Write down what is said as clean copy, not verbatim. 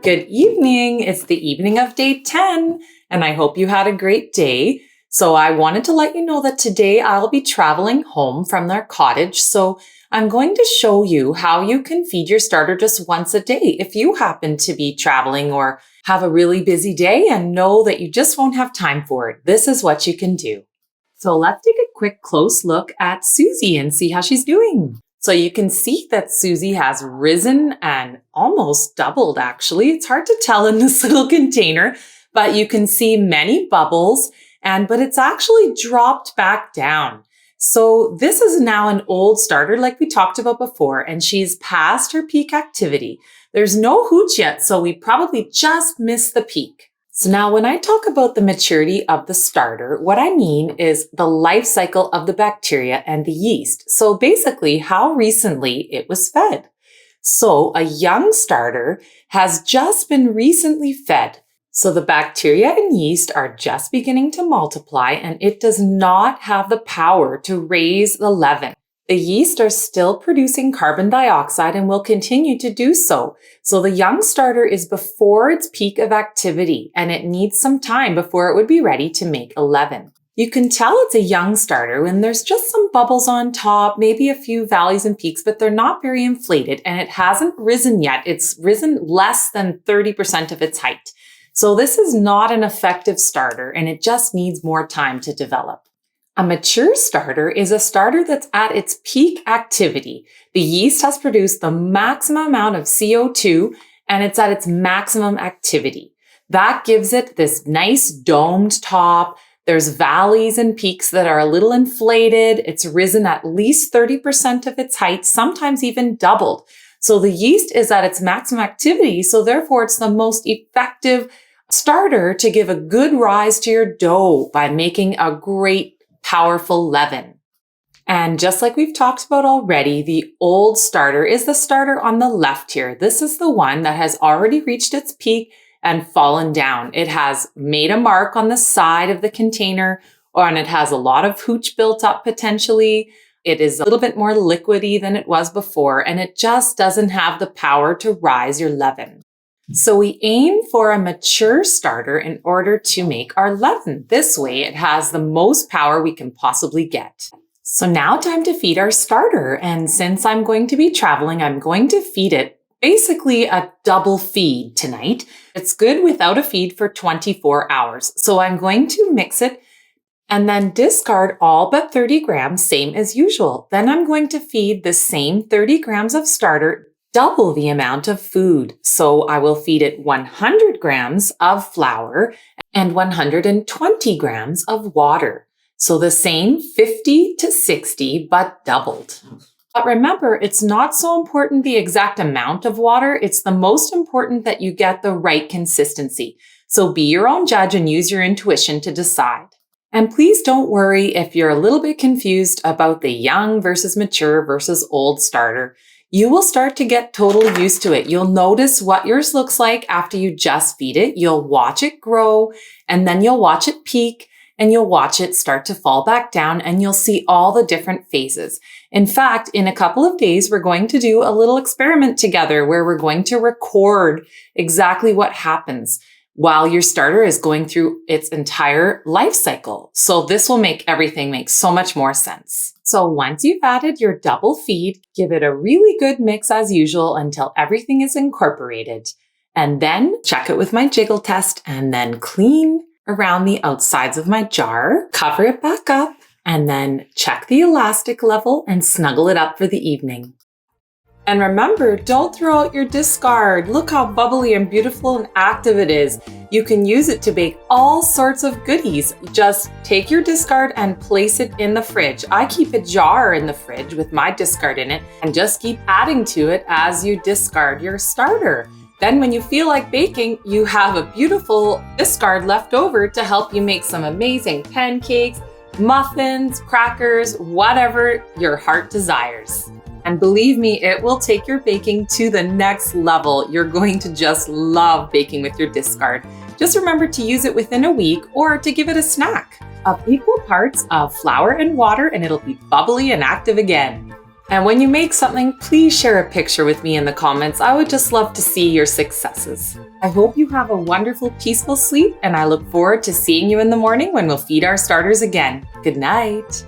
Good evening. It's the evening of day 10, and I hope you had a great day. So I wanted to let you know that today I'll be traveling home from their cottage. So I'm going to show you how you can feed your starter just once a day if you happen to be traveling or have a really busy day and know that you just won't have time for it. This is what you can do. So let's take a quick close look at Susie and see how she's doing. So you can see that Susie has risen and almost doubled, actually. It's hard to tell in this little container, but you can see many bubbles, but it's actually dropped back down. So this is now an old starter like we talked about before, and she's past her peak activity. There's no hooch yet, so we probably just missed the peak. So now when I talk about the maturity of the starter, what I mean is the life cycle of the bacteria and the yeast. So basically how recently it was fed. So a young starter has just been recently fed. So the bacteria and yeast are just beginning to multiply, and it does not have the power to raise the leaven. The yeast are still producing carbon dioxide and will continue to do so. So the young starter is before its peak of activity, and it needs some time before it would be ready to make a leaven. You can tell it's a young starter when there's just some bubbles on top, maybe a few valleys and peaks, but they're not very inflated, and it hasn't risen yet. It's risen less than 30% of its height. So this is not an effective starter, and it just needs more time to develop. A mature starter is a starter that's at its peak activity. The yeast has produced the maximum amount of CO2 and it's at its maximum activity. That gives it this nice domed top. There's valleys and peaks that are a little inflated. It's risen at least 30% of its height, sometimes even doubled. So the yeast is at its maximum activity, so therefore it's the most effective starter to give a good rise to your dough by making a great powerful leaven. And just like we've talked about already, the old starter is the starter on the left here. This is the one that has already reached its peak and fallen down. It has made a mark on the side of the container, and it has a lot of hooch built up potentially. It is a little bit more liquidy than it was before, and it just doesn't have the power to rise your leaven. So we aim for a mature starter in order to make our leaven. This way it has the most power we can possibly get. So now time to feed our starter. And since I'm going to be traveling, I'm going to feed it basically a double feed tonight. It's good without a feed for 24 hours. So I'm going to mix it and then discard all but 30 grams, same as usual. Then I'm going to feed the same 30 grams of starter double the amount of food. So I will feed it 100 grams of flour and 120 grams of water. So the same 50 to 60, but doubled. But remember, it's not so important the exact amount of water. It's the most important that you get the right consistency. So be your own judge and use your intuition to decide. And please don't worry if you're a little bit confused about the young versus mature versus old starter. You will start to get totally used to it. You'll notice what yours looks like after you just feed it. You'll watch it grow, and then you'll watch it peak, and you'll watch it start to fall back down, and you'll see all the different phases. In fact, in a couple of days, we're going to do a little experiment together where we're going to record exactly what happens while your starter is going through its entire life cycle. So this will make everything make so much more sense. So once you've added your double feed, give it a really good mix as usual until everything is incorporated. And then check it with my jiggle test and then clean around the outsides of my jar, cover it back up, and then check the elastic level and snuggle it up for the evening. And remember, don't throw out your discard. Look how bubbly and beautiful and active it is. You can use it to bake all sorts of goodies. Just take your discard and place it in the fridge. I keep a jar in the fridge with my discard in it and just keep adding to it as you discard your starter. Then when you feel like baking, you have a beautiful discard left over to help you make some amazing pancakes, muffins, crackers, whatever your heart desires. And believe me, it will take your baking to the next level. You're going to just love baking with your discard. Just remember to use it within a week or to give it a snack of equal parts of flour and water, and it'll be bubbly and active again. And when you make something, please share a picture with me in the comments. I would just love to see your successes. I hope you have a wonderful, peaceful sleep, and I look forward to seeing you in the morning when we'll feed our starters again. Good night.